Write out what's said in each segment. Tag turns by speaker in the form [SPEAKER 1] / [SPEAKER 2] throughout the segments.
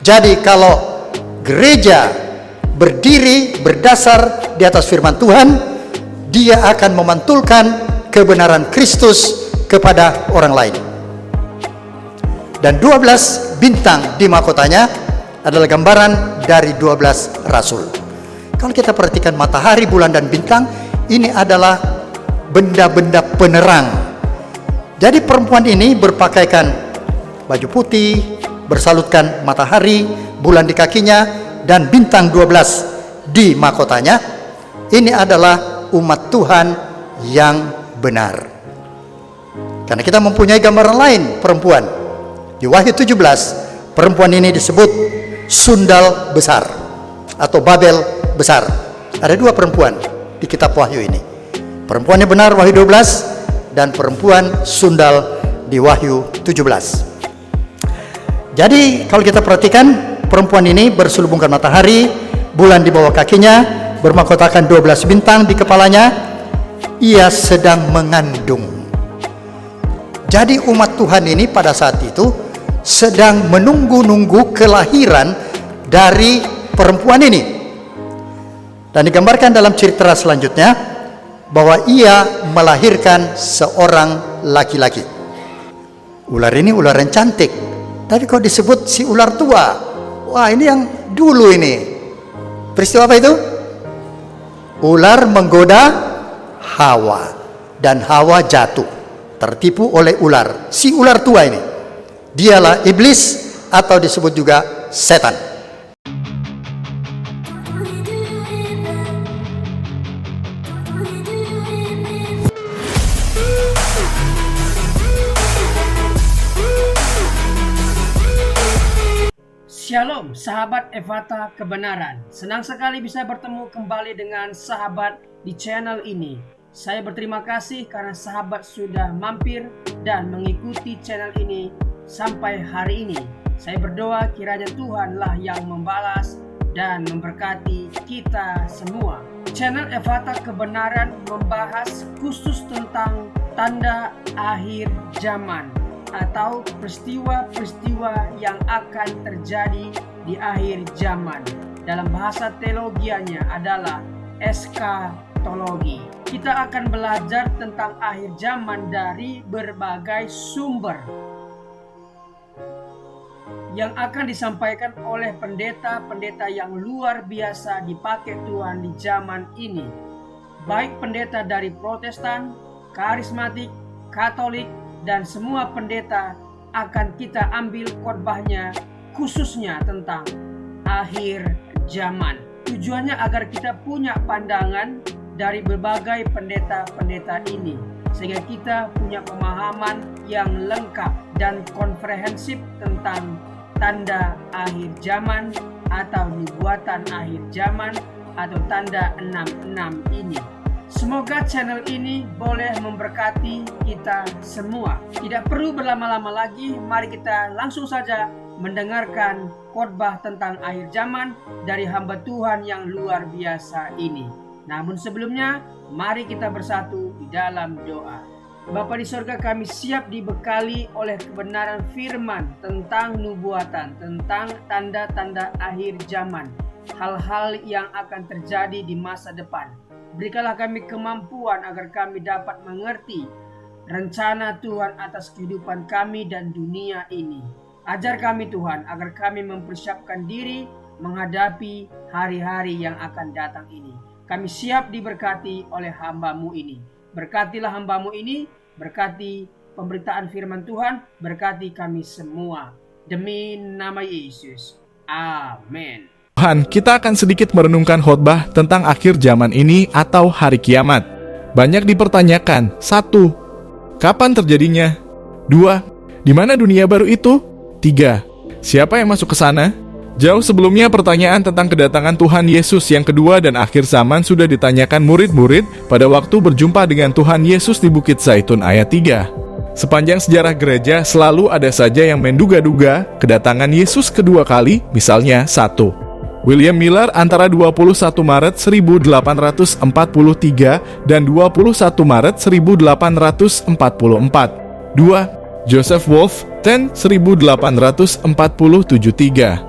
[SPEAKER 1] Jadi kalau gereja berdiri berdasar di atas firman Tuhan, dia akan memantulkan kebenaran Kristus kepada orang lain. Dan 12 bintang di mahkotanya adalah gambaran dari 12 rasul. Kalau kita perhatikan matahari, bulan, dan bintang, ini adalah benda-benda penerang. Jadi perempuan ini berpakaikan baju putih, bersalutkan matahari, bulan di kakinya, dan bintang 12 di mahkotanya. Ini adalah umat Tuhan yang benar. Karena kita mempunyai gambaran lain perempuan. Di Wahyu 17, perempuan ini disebut Sundal Besar atau Babel Besar. Ada dua perempuan di kitab Wahyu ini. Perempuan yang benar Wahyu 12 dan perempuan Sundal di Wahyu 17. Jadi kalau kita perhatikan, perempuan ini berselubungkan matahari, bulan di bawah kakinya, bermahkotakan 12 bintang di kepalanya. Ia sedang mengandung. Jadi umat Tuhan ini pada saat itu sedang menunggu-nunggu kelahiran dari perempuan ini. Dan digambarkan dalam cerita selanjutnya bahwa ia melahirkan seorang laki-laki. Ular ini ular yang cantik, tapi kok disebut si ular tua? Wah, ini yang dulu ini. Peristiwa apa itu? Ular menggoda Hawa, dan Hawa jatuh, tertipu oleh ular. Si ular tua ini, dialah iblis atau disebut juga setan.
[SPEAKER 2] Shalom sahabat Efata Kebenaran. Senang sekali bisa bertemu kembali dengan sahabat di channel ini. Saya berterima kasih karena sahabat sudah mampir dan mengikuti channel ini sampai hari ini. Saya berdoa kiranya Tuhanlah yang membalas dan memberkati kita semua. Channel Efata Kebenaran membahas khusus tentang tanda akhir zaman atau peristiwa-peristiwa yang akan terjadi di akhir zaman. Dalam bahasa teologianya adalah eskatologi. Kita akan belajar tentang akhir zaman dari berbagai sumber yang akan disampaikan oleh pendeta-pendeta yang luar biasa dipakai Tuhan di zaman ini. Baik pendeta dari Protestan, Karismatik, Katolik, dan semua pendeta akan kita ambil khotbahnya khususnya tentang akhir zaman. Tujuannya agar kita punya pandangan dari berbagai pendeta-pendeta ini, sehingga kita punya pemahaman yang lengkap dan komprehensif tentang tanda akhir zaman atau nubuatan akhir zaman atau tanda 66 ini. Semoga channel ini boleh memberkati kita semua. Tidak perlu berlama-lama lagi, mari kita langsung saja mendengarkan khotbah tentang akhir zaman dari hamba Tuhan yang luar biasa ini. Namun sebelumnya, mari kita bersatu di dalam doa. Bapa di sorga, kami siap dibekali oleh kebenaran firman tentang nubuatan, tentang tanda-tanda akhir zaman, hal-hal yang akan terjadi di masa depan. Berikanlah kami kemampuan agar kami dapat mengerti rencana Tuhan atas kehidupan kami dan dunia ini. Ajar kami Tuhan agar kami mempersiapkan diri menghadapi hari-hari yang akan datang ini. Kami siap diberkati oleh hamba-Mu ini. Berkatilah hamba-Mu ini, berkati pemberitaan firman Tuhan, berkati kami semua. Demi nama Yesus. Amin.
[SPEAKER 3] Tuhan, kita akan sedikit merenungkan khotbah tentang akhir zaman ini atau hari kiamat. Banyak dipertanyakan. 1. Kapan terjadinya? 2. Di mana dunia baru itu? 3. Siapa yang masuk ke sana? Jauh sebelumnya pertanyaan tentang kedatangan Tuhan Yesus yang kedua dan akhir zaman sudah ditanyakan murid-murid pada waktu berjumpa dengan Tuhan Yesus di Bukit Zaitun ayat 3. Sepanjang sejarah gereja selalu ada saja yang menduga-duga kedatangan Yesus kedua kali, misalnya 1. William Miller antara 21 Maret 1843 dan 21 Maret 1844. 2. Joseph Wolf, 1847-3.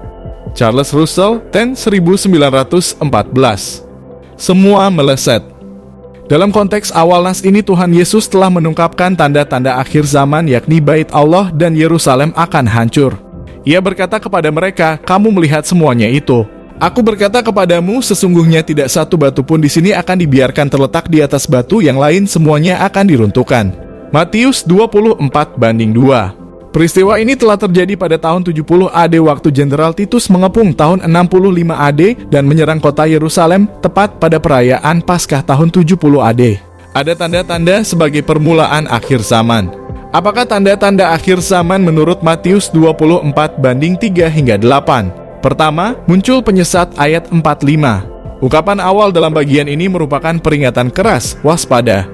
[SPEAKER 3] Charles Russell, tahun 1914. Semua meleset. Dalam konteks awal nas ini, Tuhan Yesus telah menungkapkan tanda-tanda akhir zaman, yakni Bait Allah dan Yerusalem akan hancur. Ia berkata kepada mereka, "Kamu melihat semuanya itu. Aku berkata kepadamu, sesungguhnya tidak satu batu pun di sini akan dibiarkan terletak di atas batu yang lain, semuanya akan diruntuhkan." Matius 24:2. Peristiwa ini telah terjadi pada tahun 70 AD waktu Jenderal Titus mengepung tahun 65 AD dan menyerang kota Yerusalem tepat pada perayaan Paskah tahun 70 AD. Ada tanda-tanda sebagai permulaan akhir zaman. Apakah tanda-tanda akhir zaman menurut Matius 24:3-8? Pertama, muncul penyesat ayat 45. Ungkapan awal dalam bagian ini merupakan peringatan keras, waspada.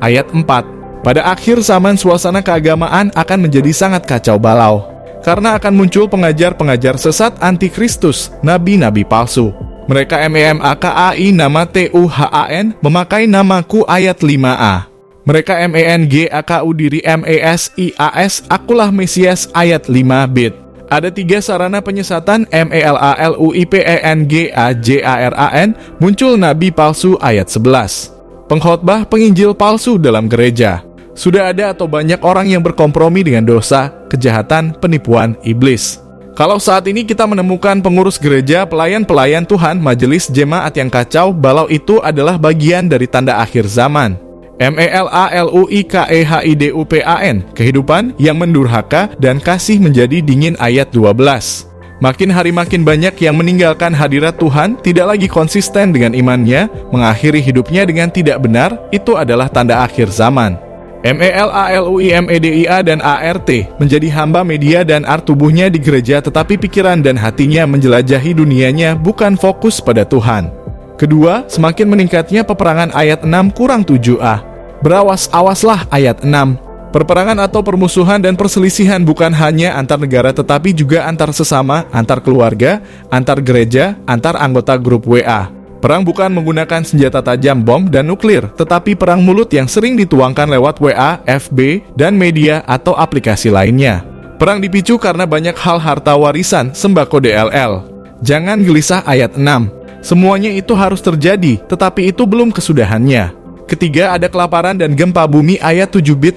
[SPEAKER 3] Ayat 4. Pada akhir zaman suasana keagamaan akan menjadi sangat kacau balau, karena akan muncul pengajar-pengajar sesat antikristus, nabi-nabi palsu. Mereka MEMAKAI nama TUHAN memakai namaku ayat 5a. Mereka MENGAKU diri MESIAS akulah Mesias ayat 5b. Ada 3 sarana penyesatan MELALUIPENGAJARAN, muncul nabi palsu ayat 11. Pengkhotbah penginjil palsu dalam gereja. Sudah ada atau banyak orang yang berkompromi dengan dosa, kejahatan, penipuan iblis. Kalau saat ini kita menemukan pengurus gereja, pelayan-pelayan Tuhan, majelis jemaat yang kacau balau, itu adalah bagian dari tanda akhir zaman. MELALUIKEHIDUPAN, kehidupan yang mendurhaka dan kasih menjadi dingin ayat 12. Makin hari makin banyak yang meninggalkan hadirat Tuhan, tidak lagi konsisten dengan imannya, mengakhiri hidupnya dengan tidak benar, itu adalah tanda akhir zaman. MELALUIMEDIA dan ART menjadi hamba media dan art tubuhnya di gereja, tetapi pikiran dan hatinya menjelajahi dunianya, bukan fokus pada Tuhan. Kedua, semakin meningkatnya peperangan ayat 6-7a. Berawas-awaslah ayat 6. Perperangan atau permusuhan dan perselisihan bukan hanya antar negara tetapi juga antar sesama, antar keluarga, antar gereja, antar anggota grup WA. Perang bukan menggunakan senjata tajam, bom, dan nuklir, tetapi perang mulut yang sering dituangkan lewat WA, FB, dan media atau aplikasi lainnya. Perang dipicu karena banyak hal harta warisan, sembako DLL. Jangan gelisah ayat 6. Semuanya itu harus terjadi, tetapi itu belum kesudahannya. Ketiga, ada kelaparan dan gempa bumi ayat 7-8.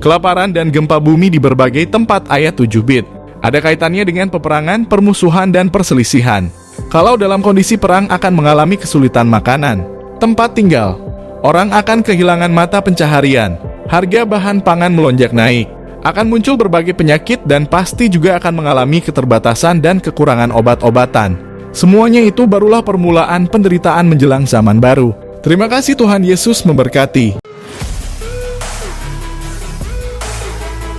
[SPEAKER 3] Kelaparan dan gempa bumi di berbagai tempat ayat 7. Ada kaitannya dengan peperangan, permusuhan, dan perselisihan. Kalau dalam kondisi perang akan mengalami kesulitan makanan, tempat tinggal, orang akan kehilangan mata pencaharian, harga bahan pangan melonjak naik, akan muncul berbagai penyakit dan pasti juga akan mengalami keterbatasan dan kekurangan obat-obatan. Semuanya itu barulah permulaan penderitaan menjelang zaman baru. Terima kasih, Tuhan Yesus memberkati.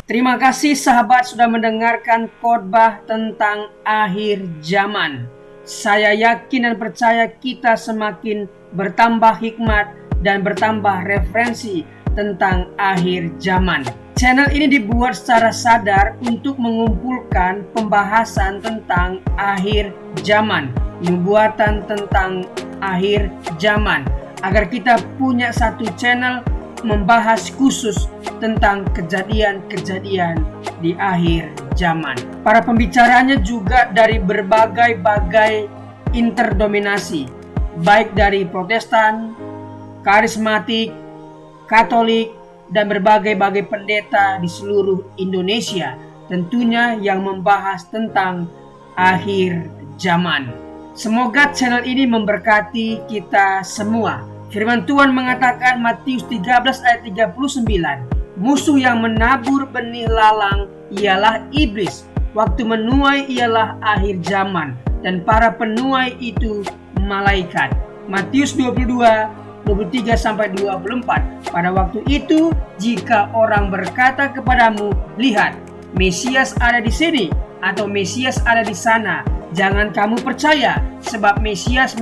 [SPEAKER 2] Terima kasih sahabat sudah mendengarkan khotbah tentang akhir zaman. Saya yakin dan percaya kita semakin bertambah hikmat dan bertambah referensi tentang akhir zaman. Channel ini dibuat secara sadar untuk mengumpulkan pembahasan tentang akhir zaman, nubuatan tentang akhir zaman, agar kita punya satu channel membahas khusus tentang kejadian-kejadian di akhir zaman. Para pembicaranya juga dari berbagai interdominasi, baik dari Protestan, karismatik, Katolik, dan berbagai pendeta di seluruh Indonesia, tentunya yang membahas tentang akhir zaman. Semoga channel ini memberkati kita semua. Firman Tuhan mengatakan Matius 13 ayat 39, musuh yang menabur benih lalang ialah iblis. Waktu menuai ialah akhir zaman, dan para penuai itu malaikat. Matius 22:23-24. Pada waktu itu, jika orang berkata kepadamu, lihat, Mesias ada di sini, atau Mesias ada di sana, jangan kamu percaya, sebab Mesias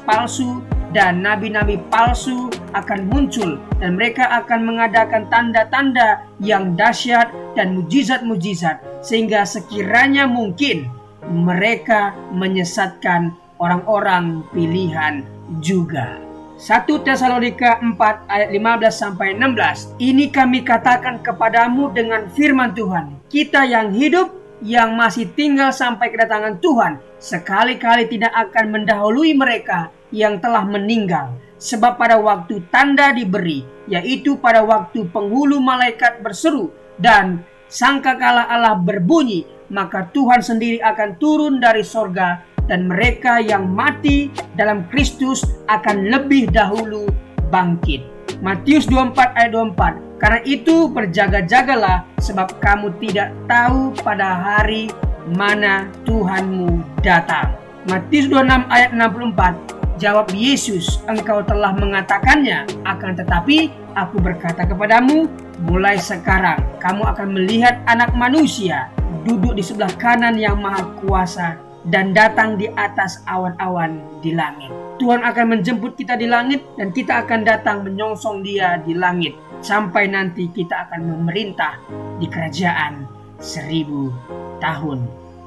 [SPEAKER 2] palsu dan nabi-nabi palsu akan muncul, dan mereka akan mengadakan tanda-tanda yang dahsyat dan mujizat-mujizat, sehingga sekiranya mungkin mereka menyesatkan orang-orang pilihan juga. 1 Tesalonika 4 ayat 15-16. Ini kami katakan kepadamu dengan firman Tuhan, kita yang hidup, yang masih tinggal sampai kedatangan Tuhan sekali-kali tidak akan mendahului mereka yang telah meninggal. Sebab pada waktu tanda diberi, yaitu pada waktu penghulu malaikat berseru dan sangkakala Allah berbunyi, maka Tuhan sendiri akan turun dari sorga dan mereka yang mati dalam Kristus akan lebih dahulu bangkit. Matius 24 ayat 24. Karena itu berjaga-jagalah, sebab kamu tidak tahu pada hari mana Tuhanmu datang. Matius 26 ayat 64. Jawab Yesus, engkau telah mengatakannya, akan tetapi aku berkata kepadamu, mulai sekarang kamu akan melihat Anak Manusia duduk di sebelah kanan yang Maha Kuasa dan datang di atas awan-awan di langit. Tuhan akan menjemput kita di langit dan kita akan datang menyongsong Dia di langit sampai nanti kita akan memerintah di kerajaan 1000 tahun.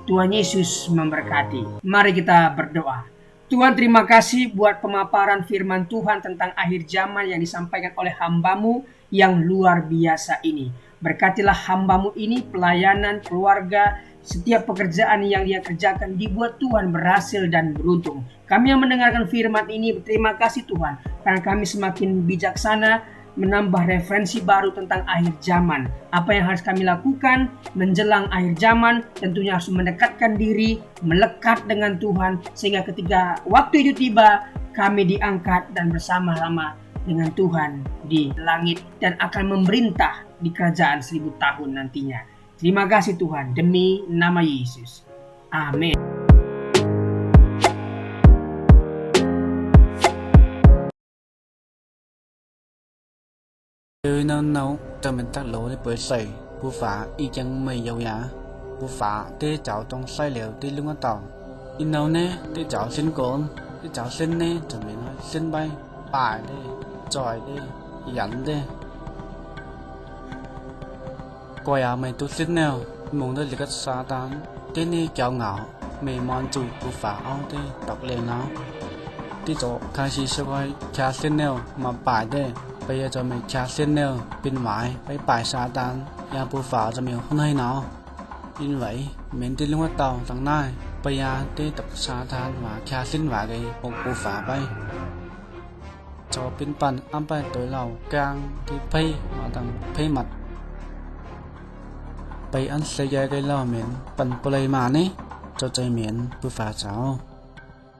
[SPEAKER 2] Tuhan Yesus memberkati. Mari kita berdoa. Tuhan, terima kasih buat pemaparan firman Tuhan tentang akhir zaman yang disampaikan oleh hamba-Mu yang luar biasa ini. Berkatilah hamba-Mu ini, pelayanan, keluarga, setiap pekerjaan yang dia kerjakan dibuat Tuhan berhasil dan beruntung. Kami yang mendengarkan firman ini berterima kasih Tuhan, karena kami semakin bijaksana menambah referensi baru tentang akhir zaman. Apa yang harus kami lakukan menjelang akhir zaman? Tentunya harus mendekatkan diri, melekat dengan Tuhan, sehingga ketika waktu itu tiba, kami diangkat dan bersama-sama dengan Tuhan di langit dan akan memerintah di kerajaan 1000 tahun nantinya. Terima kasih Tuhan, demi nama Yesus. Amin.
[SPEAKER 4] Từ lâu nấu cho mình tác lỗ để bởi sẩy bù phá y chẳng mày dầu giá bù phá tê cháu trong say liều tê lưng tàu in nấu nè tê cháu xin cồn tê cháu xin nè cho mình nói xin bay bài đi tròi đi dẫn đi coi à mày tu xin nào muốn tới lịch xa tán tê nè kéo ngạo mày mòn chùi bù phá ao tê đọc lên nó tê cháu khai sĩ sẽ coi cha xin nào mà bài đi bây giờ cho mình cha xin nêu bên ngoài với bài sa tan nhà bù phá cho mình không hay nào như vậy mình đi luôn tàu thằng này bây giờ đi tập sa tan và cha xin vào cái một bù phá bay cho bên pan âm bay tới lầu càng thì pay mà thằng pay mặt bây ăn xây ra cái lầu mình pan play mà nè cho chơi miền bù phá cháu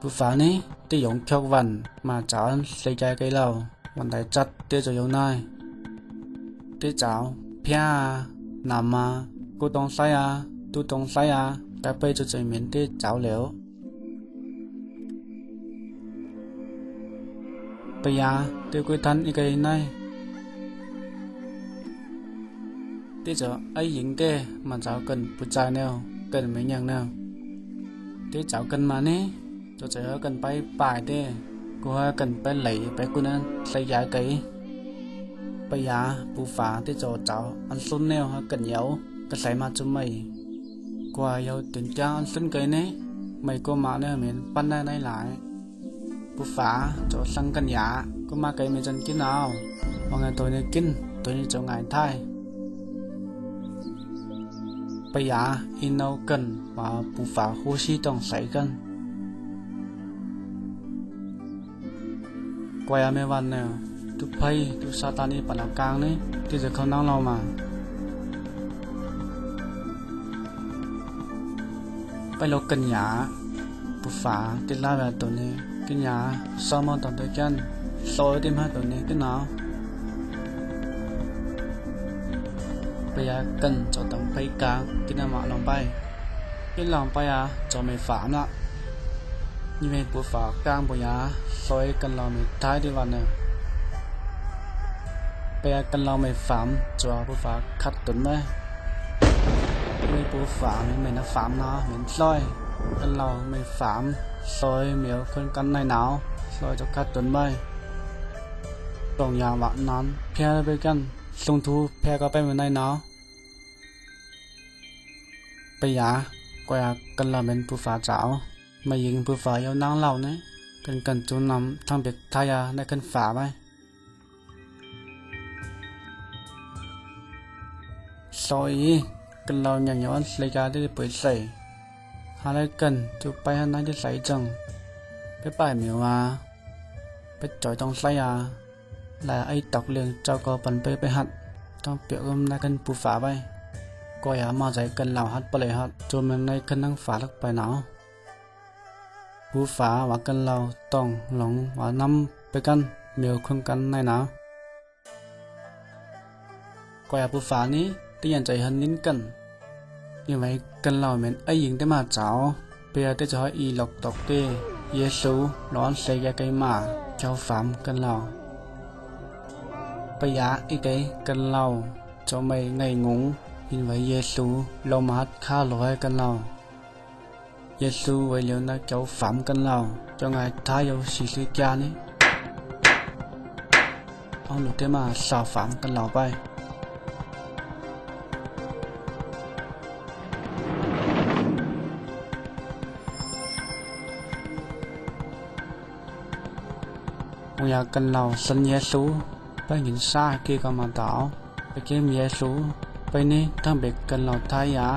[SPEAKER 4] bù phá nè đi dùng chọc vần mà cháu ăn xây ra cái lầuวันใดจัดเดี๋ยวจะอยู่ไหนเดี๋ยวเจ้าเพี้ยนำมากูต้องใส่ตูต้องใส่แต่ไปจะเหม็นเดี๋ยวเจ้าเหลวไปเดี๋ยวกูทันอีกไงเดี๋ยวจะไอ้หญิงเดี๋ยวมันเจ้ากันผู้ชายแนวกันไม่ยังแนวเดี๋ยวเจ้ากันมาเนี่ยจะเจอกันไปป่ายเดี๋ยวcô ha cần phải lấy phải cô nên xây giá cái bây giờ bù phá thì cho cháu ăn xuân neo ha cần nhậu cái xây mà cho mày qua yêu tiền trang ăn xuân cái này mày cô mà nè mình ban này lại bù phá cho sang cần giá cô mà cái mình chân kia nào mọi người tôi này kinh tôi này cho ngài thay bây giờ in đâu cần và bù phá hô si trong xây cần quay mấyวันnè tu pay tu satani pada kang ni tuจะเขานั่งเรามาไปลกกันหยาปุฟ้าติดลาแบบตัวนี้กันหยาซ้อมตอนตัวกันโซ่ติมาตัวนี้กันหนาวไปยากันจะต้องไปกลางกินน้ำมันลงไปกินลงไปจะไม่ฝาละnhư vậy bố phá càng bố giá xói cần lòng mình thái đi vào nè bây giờ cần lòng mình phạm cho bố phá khát tuấn đấy như bố phá mình đã phạm nó mình xói cần lòng mình phạm xói miếu con căn này nào xói cho khát tuấn bay tổng nhà bạn nón phe với căn sung thu phe có bên này nó bây giờ quay cần lòng mình bố phá chảo màยิงผู้ฝ่ายเอานางเหล่านี้กันจูนำทางเบ็ดทายาในกันฝาไปซอยก cần lao nhà nhỏ lấy ra để bơi sấy hà lại cần chụp bay hắn nói để sấy chăng cái bài miêu à cái trọi trong sấy à là ai tọc liền cho có phần bơi bay hạt trong biểu hôm nay cần bù phá bay coi à mà dạy cần lao hạt bơi hạt cho mình nay cần năng phá được bài não bù phá và cần lao tòng lỏng và nămไปกันเมียวคนกันในหนาวก่อยผู้ฝานี้ที่ยันใจหันลิ้นกันยังไงกันเราเหมือนไอ้หญิงได้มาเจ้าเปียได้จะให้อีหลอกตอกเต้เยซูร้อนเสียไกมาเจ้าฝามกันเราไปยาอีกไกกันเราจะไม่ไงงงยินไว้เยซูเรามาหัดฆ่าลอยกันเราเยซูไว้เลี้ยวนะเจ้าฝามกันเราจะไงท้ายเอาสีสีแกนี้เอาหลุดได้มาสาวฝังกันเราไป我要跟老信耶稣ไปหินซ่าเกี่ยวกับมาต่อไปเกี่ยวเยซูไปนี่ทั้งเบ็กกันเราท้ายยา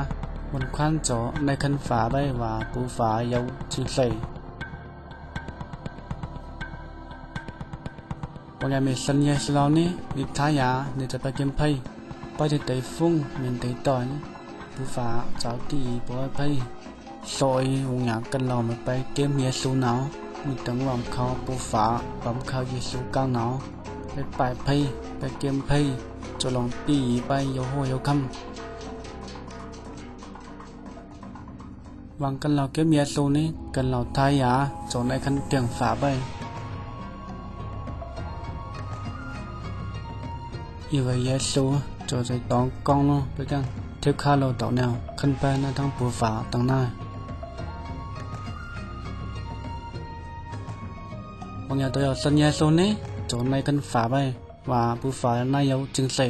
[SPEAKER 4] บนควันโจในคันฝาใบว่าปูฝาเยาจิงใส่วันยามีสัญญาสลาวนี้นิทายาเนี่ยจะไปเก็บไพ่ไปที่ไต้ฟุ้งเหมือนไต้ต่อยผู้ฟ้าเจ้าตีปล่อยไพ่ซอยวงยากันเราไม่ไปเก็บเยซูหนาวมีตั้งหวังเขาผู้ฟ้าหวังเขาเยซูกลางหนาวไปปลายไพ่ไปเก็บไพ่จะลองตีไปโยโหโยคำหวังกันเราเก็บเยซูนี้กันเราทายาจนในคันเตียงฝาไปอีไว้เยซูจะใจตองกองเนาะไปกันเทียบค่าเราต่อแนวขึ้นไปในทั้งปูฝาตั้งหน้าบางอย่างตัวสัญญาโซนี้จะในกันฝาไปว่าปูฝาหน้าเยาจึงใส่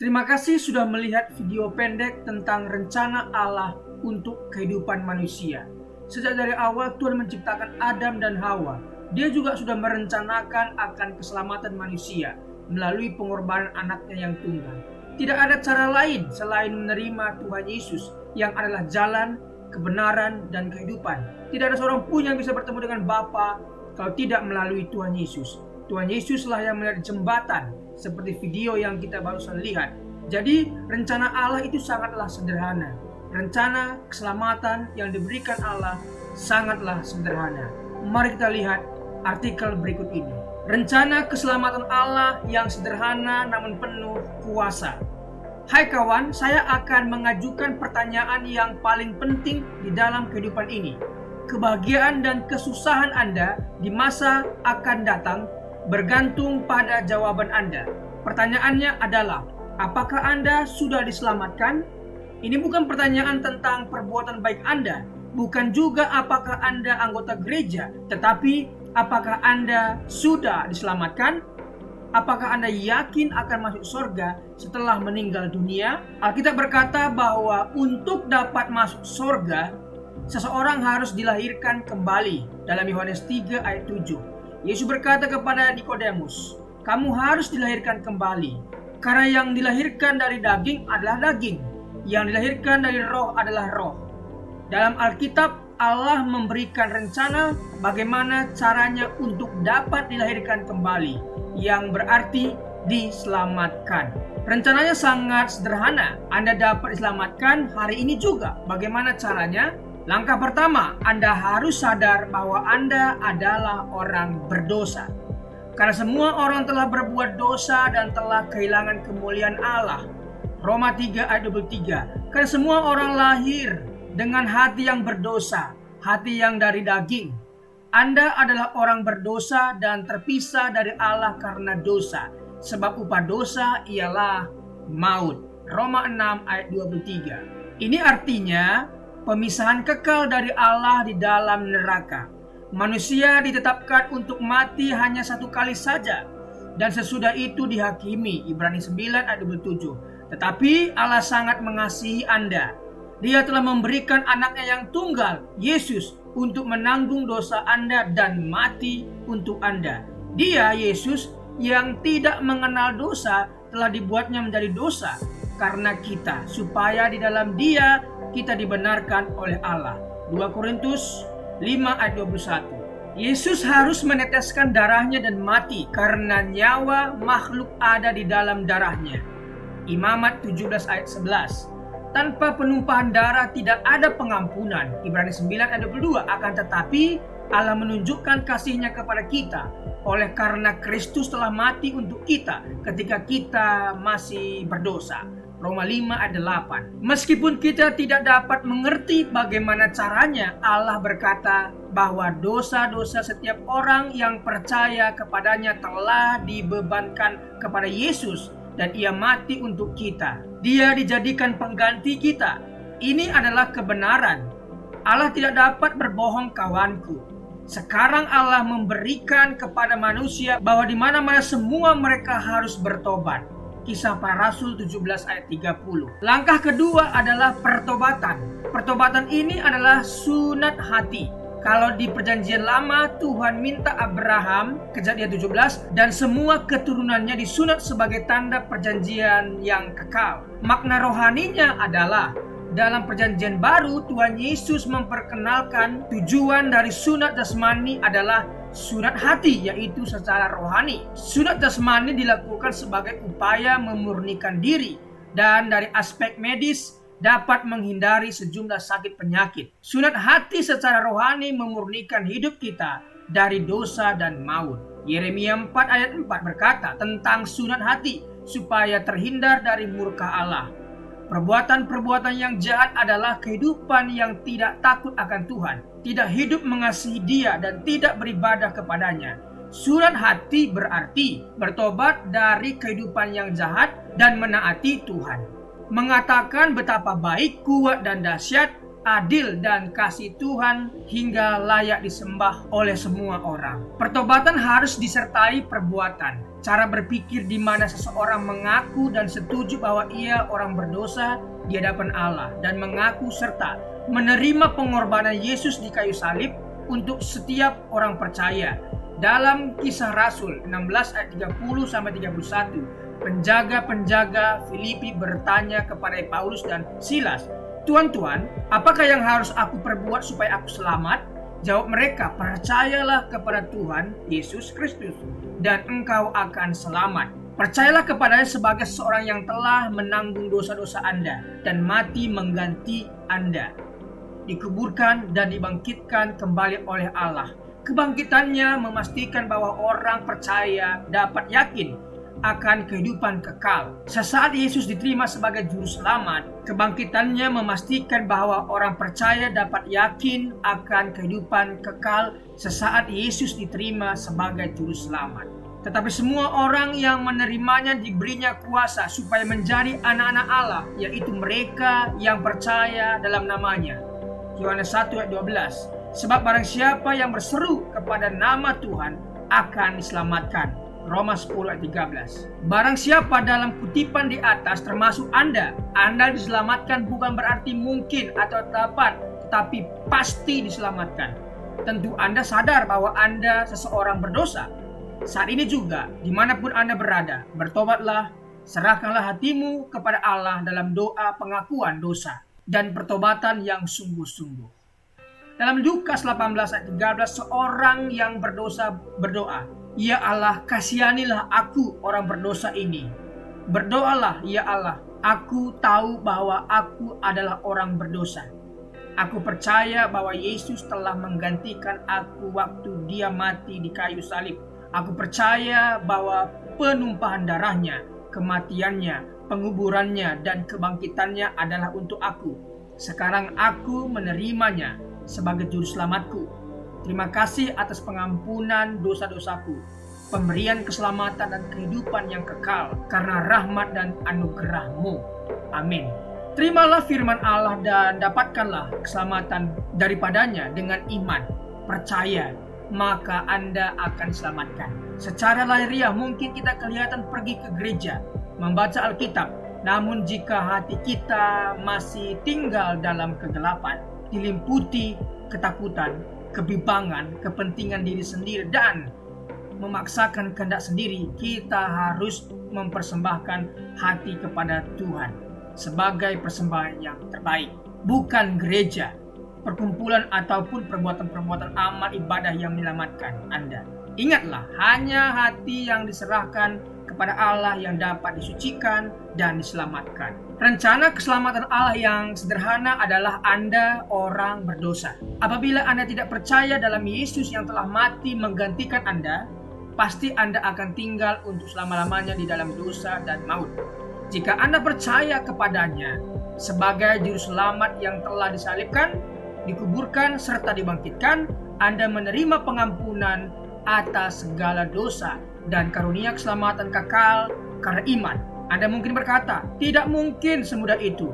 [SPEAKER 2] Terima kasih sudah melihat video pendek tentang rencana Allah untuk kehidupan manusia. Sejak dari awal Tuhan menciptakan Adam dan Hawa. Dia juga sudah merencanakan akan keselamatan manusia melalui pengorbanan anaknya yang tunggal. Tidak ada cara lain selain menerima Tuhan Yesus yang adalah jalan, kebenaran, dan kehidupan. Tidak ada seorang pun yang bisa bertemu dengan Bapa kalau tidak melalui Tuhan Yesus. Tuhan Yesuslah yang menjadi jembatan seperti video yang kita barusan lihat. Jadi rencana Allah itu sangatlah sederhana. Rencana keselamatan yang diberikan Allah sangatlah sederhana. Mari kita lihat artikel berikut ini. Rencana keselamatan Allah yang sederhana namun penuh kuasa. Hai kawan, saya akan mengajukan pertanyaan yang paling penting di dalam kehidupan ini. Kebahagiaan dan kesusahan Anda di masa akan datang bergantung pada jawaban Anda. Pertanyaannya adalah, apakah Anda sudah diselamatkan? Ini bukan pertanyaan tentang perbuatan baik Anda, bukan juga apakah Anda anggota gereja, tetapi apakah Anda sudah diselamatkan? Apakah Anda yakin akan masuk surga setelah meninggal dunia? Alkitab berkata bahwa untuk dapat masuk surga, seseorang harus dilahirkan kembali. Dalam Yohanes 3 ayat 7. Yesus berkata kepada Nikodemus, kamu harus dilahirkan kembali. Karena yang dilahirkan dari daging adalah daging, yang dilahirkan dari roh adalah roh. Dalam Alkitab, Allah memberikan rencana bagaimana caranya untuk dapat dilahirkan kembali, yang berarti diselamatkan. Rencananya sangat sederhana. Anda dapat diselamatkan hari ini juga. Bagaimana caranya? Langkah pertama, Anda harus sadar bahwa Anda adalah orang berdosa. Karena semua orang telah berbuat dosa dan telah kehilangan kemuliaan Allah. Roma 3 ayat 23. Karena semua orang lahir dengan hati yang berdosa, hati yang dari daging. Anda adalah orang berdosa dan terpisah dari Allah karena dosa. Sebab upah dosa ialah maut. Roma 6 ayat 23. Ini artinya pemisahan kekal dari Allah di dalam neraka. Manusia ditetapkan untuk mati hanya satu kali saja, dan sesudah itu dihakimi. Ibrani 9 ayat 27. Tetapi Allah sangat mengasihi Anda. Dia telah memberikan anaknya yang tunggal, Yesus, untuk menanggung dosa Anda dan mati untuk Anda. Dia, Yesus, yang tidak mengenal dosa telah dibuatnya menjadi dosa karena kita, supaya di dalam Dia kita dibenarkan oleh Allah. 2 Korintus 5 ayat 21. Yesus harus meneteskan darahnya dan mati karena nyawa makhluk ada di dalam darahnya. Imamat 17 ayat 11. Tanpa penumpahan darah tidak ada pengampunan. Ibrani 9 ayat 22. Akan tetapi Allah menunjukkan kasih-Nya kepada kita oleh karena Kristus telah mati untuk kita ketika kita masih berdosa. Roma 5 ayat 8. Meskipun kita tidak dapat mengerti bagaimana caranya, Allah berkata bahwa dosa-dosa setiap orang yang percaya kepadanya telah dibebankan kepada Yesus dan Ia mati untuk kita. Dia dijadikan pengganti kita. Ini adalah kebenaran. Allah tidak dapat berbohong, kawanku. Sekarang Allah memberikan kepada manusia bahwa di mana-mana semua mereka harus bertobat. Kisah Para Rasul 17 ayat 30. Langkah kedua adalah pertobatan. Pertobatan ini adalah sunat hati. Kalau di perjanjian lama Tuhan minta Abraham, Kejadian 17, dan semua keturunannya disunat sebagai tanda perjanjian yang kekal. Makna rohaninya adalah dalam perjanjian baru Tuhan Yesus memperkenalkan tujuan dari sunat jasmani adalah sunat hati, yaitu secara rohani. Sunat jasmani dilakukan sebagai upaya memurnikan diri dan dari aspek medis dapat menghindari sejumlah sakit penyakit. Sunat hati secara rohani memurnikan hidup kita dari dosa dan maut. Yeremia 4 ayat 4 berkata tentang sunat hati supaya terhindar dari murka Allah. Perbuatan-perbuatan yang jahat adalah kehidupan yang tidak takut akan Tuhan, tidak hidup mengasihi Dia dan tidak beribadah kepadanya. Sunat hati berarti bertobat dari kehidupan yang jahat dan menaati Tuhan. Mengatakan betapa baik, kuat dan dahsyat, adil dan kasih Tuhan hingga layak disembah oleh semua orang. Pertobatan harus disertai perbuatan. Cara berpikir di mana seseorang mengaku dan setuju bahwa ia orang berdosa di hadapan Allah dan mengaku serta menerima pengorbanan Yesus di kayu salib untuk setiap orang percaya. Dalam Kisah Rasul 16 ayat 30-31, penjaga-penjaga Filipi bertanya kepada Paulus dan Silas, "Tuan-tuan, apakah yang harus aku perbuat supaya aku selamat?" Jawab mereka, "Percayalah kepada Tuhan Yesus Kristus dan engkau akan selamat." Percayalah kepadanya sebagai seorang yang telah menanggung dosa-dosa Anda dan mati mengganti Anda, dikuburkan dan dibangkitkan kembali oleh Allah. Kebangkitannya memastikan bahwa orang percaya dapat yakin akan kehidupan kekal. Sesaat Yesus diterima sebagai juru selamat, kebangkitannya memastikan bahwa orang percaya dapat yakin akan kehidupan kekal sesaat Yesus diterima sebagai juru selamat. Tetapi semua orang yang menerimanya diberinya kuasa supaya menjadi anak-anak Allah, yaitu mereka yang percaya dalam namanya. Yohanes 1 ayat 12. Sebab barang siapa yang berseru kepada nama Tuhan akan diselamatkan. Roma 10 ayat 13. Barang siapa dalam kutipan di atas termasuk Anda diselamatkan bukan berarti mungkin atau dapat, tetapi pasti diselamatkan. Tentu Anda sadar bahwa Anda seseorang berdosa. Saat ini juga, dimanapun Anda berada, bertobatlah, serahkanlah hatimu kepada Allah dalam doa pengakuan dosa dan pertobatan yang sungguh-sungguh. Dalam Lukas 18 ayat 13, seorang yang berdosa berdoa, "Ya Allah, kasihanilah aku orang berdosa ini." Berdoalah, "Ya Allah, aku tahu bahwa aku adalah orang berdosa. Aku percaya bahwa Yesus telah menggantikan aku waktu Dia mati di kayu salib. Aku percaya bahwa penumpahan darahnya, kematiannya, penguburannya, dan kebangkitannya adalah untuk aku. Sekarang aku menerimanya sebagai juru selamatku. Terima kasih atas pengampunan dosa-dosaku, pemberian keselamatan dan kehidupan yang kekal karena rahmat dan anugerah-Mu. Amin." Terimalah firman Allah dan dapatkanlah keselamatan daripadanya dengan iman. Percaya, maka Anda akan diselamatkan. Secara lahiriah mungkin kita kelihatan pergi ke gereja, membaca Alkitab, namun jika hati kita masih tinggal dalam kegelapan, diliputi ketakutan, kebimbangan, kepentingan diri sendiri, dan memaksakan kehendak sendiri, kita harus mempersembahkan hati kepada Tuhan sebagai persembahan yang terbaik. Bukan gereja, perkumpulan ataupun perbuatan-perbuatan amal ibadah yang menyelamatkan Anda. Ingatlah, hanya hati yang diserahkan kepada Allah yang dapat disucikan dan diselamatkan. Rencana keselamatan Allah yang sederhana adalah Anda orang berdosa. Apabila Anda tidak percaya dalam Yesus yang telah mati menggantikan Anda, pasti Anda akan tinggal untuk selama-lamanya di dalam dosa dan maut. Jika Anda percaya kepadanya sebagai juru selamat yang telah disalibkan, dikuburkan, serta dibangkitkan, Anda menerima pengampunan atas segala dosa dan karunia keselamatan kekal karena iman. Anda mungkin berkata, tidak mungkin semudah itu.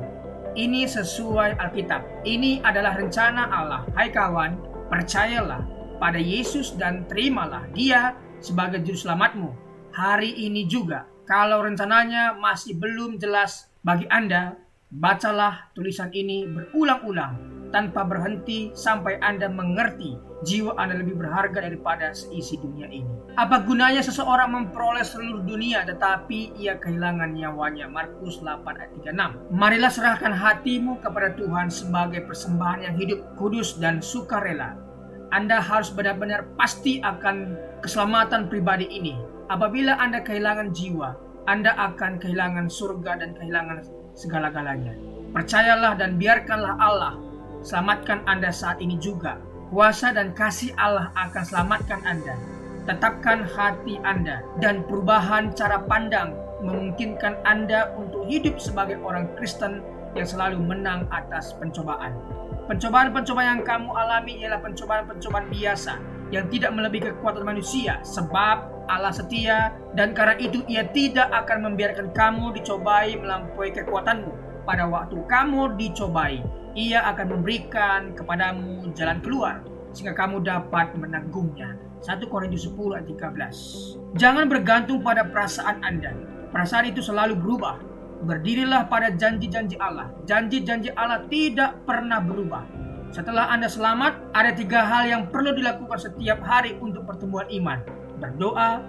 [SPEAKER 2] Ini sesuai Alkitab. Ini adalah rencana Allah. Hai kawan, percayalah pada Yesus dan terimalah Dia sebagai juru selamatmu hari ini juga. Kalau rencananya masih belum jelas bagi Anda, bacalah tulisan ini berulang-ulang tanpa berhenti sampai Anda mengerti jiwa Anda lebih berharga daripada seisi dunia ini. Apa gunanya seseorang memperoleh seluruh dunia tetapi ia kehilangan nyawanya? Markus 8 ayat 36. Marilah serahkan hatimu kepada Tuhan sebagai persembahan yang hidup, kudus dan sukarela. Anda harus benar-benar pasti akan keselamatan pribadi ini. Apabila Anda kehilangan jiwa, Anda akan kehilangan surga dan kehilangan segala-galanya. Percayalah dan biarkanlah Allah selamatkan Anda saat ini juga. Kuasa dan kasih Allah akan selamatkan Anda. Tetapkan hati Anda dan perubahan cara pandang memungkinkan Anda untuk hidup sebagai orang Kristen yang selalu menang atas pencobaan. Pencobaan-pencobaan yang kamu alami ialah pencobaan-pencobaan biasa yang tidak melebihi kekuatan manusia, sebab Allah setia dan karena itu Ia tidak akan membiarkan kamu dicobai melampaui kekuatanmu. Pada waktu kamu dicobai, Ia akan memberikan kepadamu jalan keluar sehingga kamu dapat menanggungnya. 1 Korintus 10 ayat 13. Jangan bergantung pada perasaan Anda. Perasaan itu selalu berubah. Berdirilah pada janji-janji Allah. Janji-janji Allah tidak pernah berubah. Setelah Anda selamat, ada 3 hal yang perlu dilakukan setiap hari untuk pertumbuhan iman. Berdoa,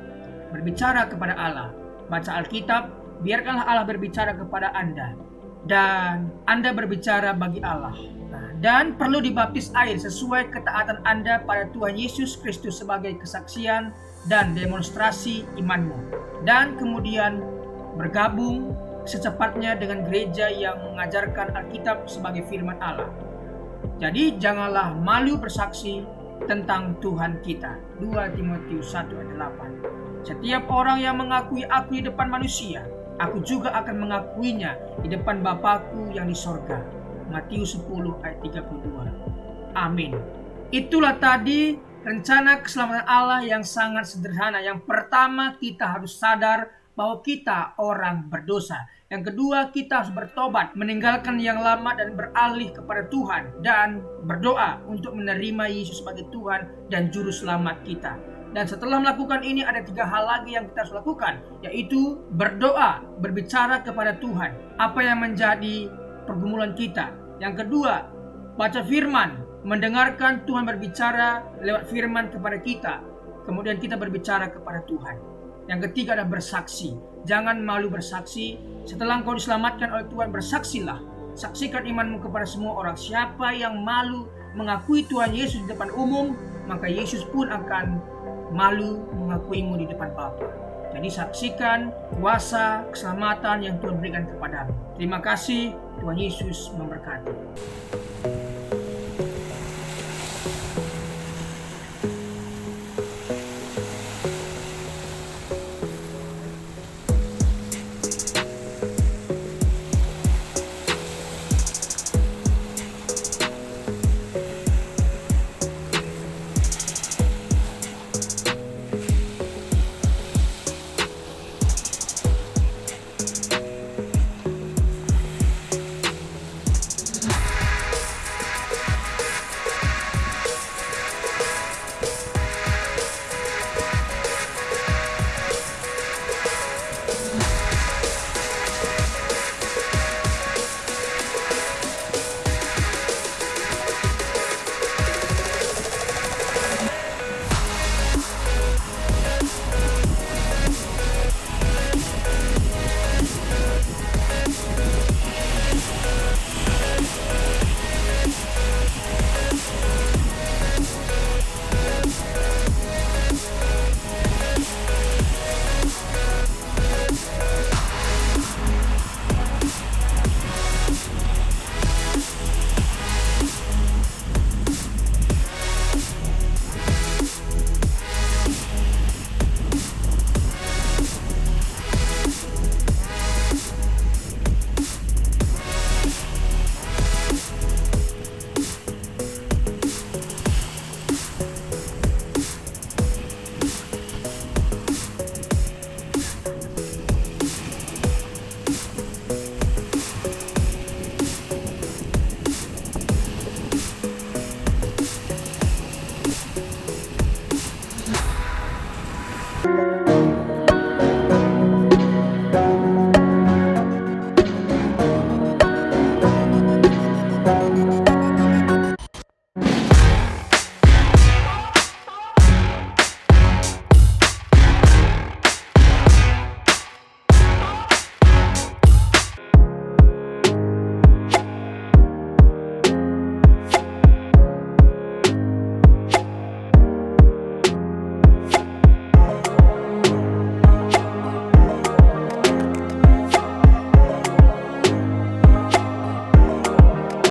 [SPEAKER 2] berbicara kepada Allah, baca Alkitab, biarkanlah Allah berbicara kepada Anda, dan Anda berbicara bagi Allah. Dan perlu dibaptis air sesuai ketaatan Anda pada Tuhan Yesus Kristus sebagai kesaksian dan demonstrasi imanmu. Dan kemudian bergabung secepatnya dengan gereja yang mengajarkan Alkitab sebagai firman Allah. Jadi janganlah malu bersaksi tentang Tuhan kita. 2 Timotius 1 ayat 8. Setiap orang yang mengakui aku di depan manusia, aku juga akan mengakuinya di depan Bapakku yang di sorga. Matius 10 ayat 32. Amin. Itulah tadi rencana keselamatan Allah yang sangat sederhana. Yang pertama, kita harus sadar bahwa kita orang berdosa. Yang kedua, kita harus bertobat, meninggalkan yang lama dan beralih kepada Tuhan, dan berdoa untuk menerima Yesus sebagai Tuhan dan Juru Selamat kita. Dan setelah melakukan ini, ada 3 hal lagi yang kita harus lakukan, yaitu berdoa, berbicara kepada Tuhan apa yang menjadi pergumulan kita. Yang kedua, baca firman, mendengarkan Tuhan berbicara lewat firman kepada kita. Kemudian kita berbicara kepada Tuhan. Yang ketiga adalah bersaksi. Jangan malu bersaksi. Setelah engkau diselamatkan oleh Tuhan, bersaksilah. Saksikan imanmu kepada semua orang. Siapa yang malu mengakui Tuhan Yesus di depan umum, maka Yesus pun akan malu mengakuimu di depan Bapa. Jadi saksikan kuasa keselamatan yang Tuhan berikan kepadamu. Terima kasih. Tuhan Yesus memberkati.